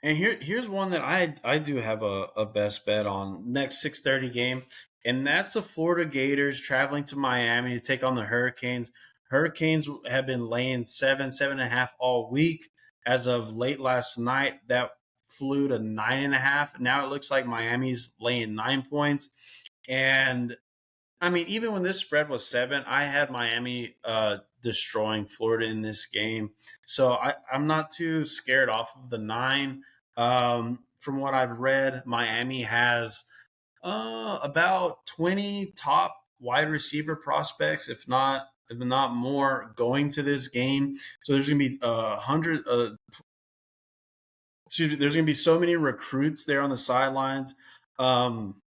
And here's one that I do have a best bet on next 6:30 game, and that's the Florida Gators traveling to Miami to take on the Hurricanes. Hurricanes have been laying 7.5 all week. As of late last night, that flew to 9.5. Now it looks like Miami's laying 9 points. And I mean, even when this spread was 7, I had Miami destroying Florida in this game. So I'm not too scared off of the 9. From what I've read, Miami has about 20 top wide receiver prospects, if not more, going to this game. So there's going to be 100. Excuse me. There's going to be so many recruits there on the sidelines. Um,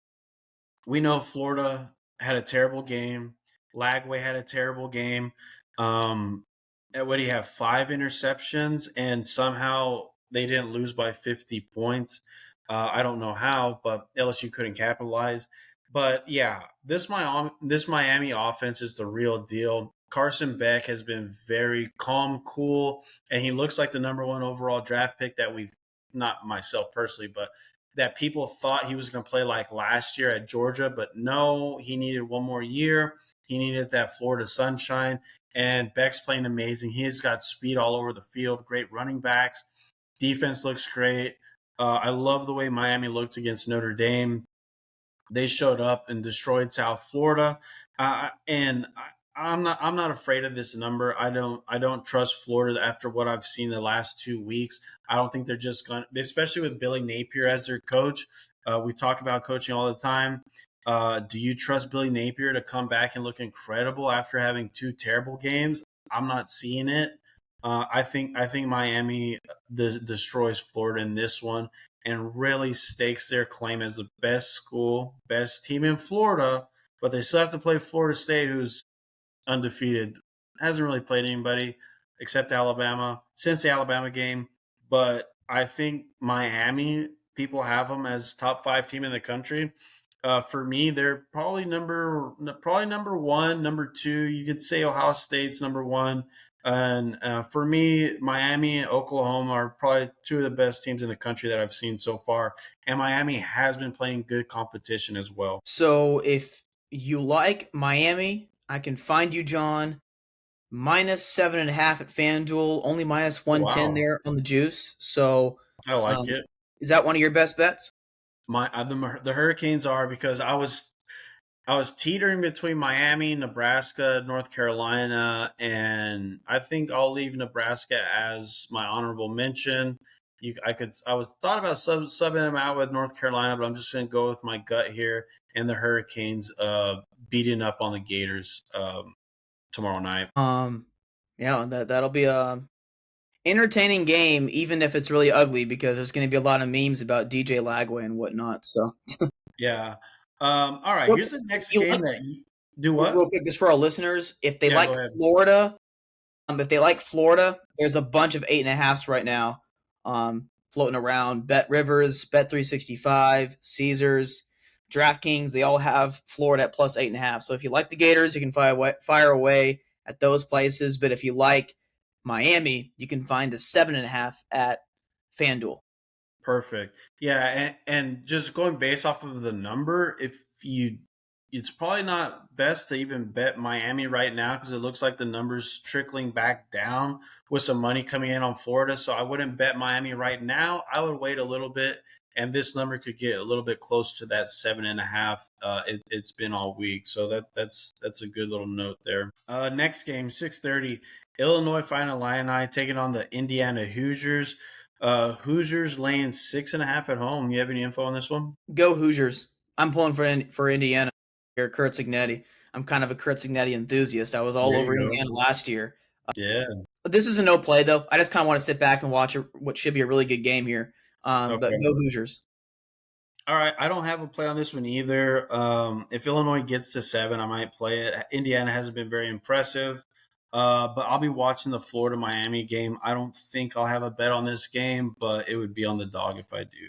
we know Florida had a terrible game. Lagway had a terrible game. What do you have? 5 interceptions, and somehow they didn't lose by 50 points. I don't know how, but LSU couldn't capitalize. But yeah, this Miami offense is the real deal. Carson Beck has been very calm, cool, and he looks like the number one overall draft pick that we've, not myself personally, but that people thought he was going to play like last year at Georgia, but no, he needed one more year. He needed that Florida sunshine, and Beck's playing amazing. He's got speed all over the field, great running backs. Defense looks great. I love the way Miami looked against Notre Dame. They showed up and destroyed South Florida, and I'm not afraid of this number. I don't trust Florida after what I've seen the last 2 weeks. I don't think they're just going, especially with Billy Napier as their coach. We talk about coaching all the time. Do you trust Billy Napier to come back and look incredible after having 2 terrible games? I'm not seeing it. I think Miami destroys Florida in this one and really stakes their claim as the best school, best team in Florida. But they still have to play Florida State, who's undefeated, hasn't really played anybody except Alabama since the Alabama game. But I think Miami, people have them as top 5 team in the country. For me, they're probably number one, number two. You could say Ohio State's number one, and for me, Miami and Oklahoma are probably two of the best teams in the country that I've seen so far. And Miami has been playing good competition as well. So if you like Miami, I can find you, John, -7.5 at FanDuel, only -110 Wow, there on the juice. So I like um, it. is that one of your best bets? The Hurricanes are, because I was teetering between Miami, Nebraska, North Carolina, and I think I'll leave Nebraska as my honorable mention. I was thought about subbing them out with North Carolina, but I'm just going to go with my gut here and the Hurricanes beating up on the Gators tomorrow night. Um, yeah, that'll be a entertaining game, even if it's really ugly, because there's going to be a lot of memes about DJ Lagway and whatnot. So Yeah. All right. real Here's quick, the if next you game like, that you do real what? quick, just for our listeners, Yeah, go ahead. If they like Florida, there's a bunch of 8.5s right now, floating around. Bet Rivers, Bet 365, Caesars, DraftKings, they all have Florida at +8.5. So if you like the Gators, you can fire away at those places. But if you like Miami, you can find the 7.5 at FanDuel. Perfect. Yeah, and just going based off of the number, it's probably not best to even bet Miami right now because it looks like the number's trickling back down with some money coming in on Florida. So I wouldn't bet Miami right now. I would wait a little bit, and this number could get a little bit close to that 7.5. It's been all week, so that's a good little note there. Next game, 6:30, Illinois Final Illini taking on the Indiana Hoosiers. Hoosiers laying 6.5 at home. You have any info on this one? Go Hoosiers. I'm pulling for Indiana here, Kurt Signetti. I'm kind of a Kurt Signetti enthusiast. I was all There over you go. Indiana last year. Yeah. This is a no play though. I just kind of want to sit back and watch what should be a really good game here. But Okay. go Hoosiers. All right. I don't have a play on this one either. If Illinois gets to 7, I might play it. Indiana hasn't been very impressive. But I'll be watching the Florida Miami game. I don't think I'll have a bet on this game, but it would be on the dog if I do.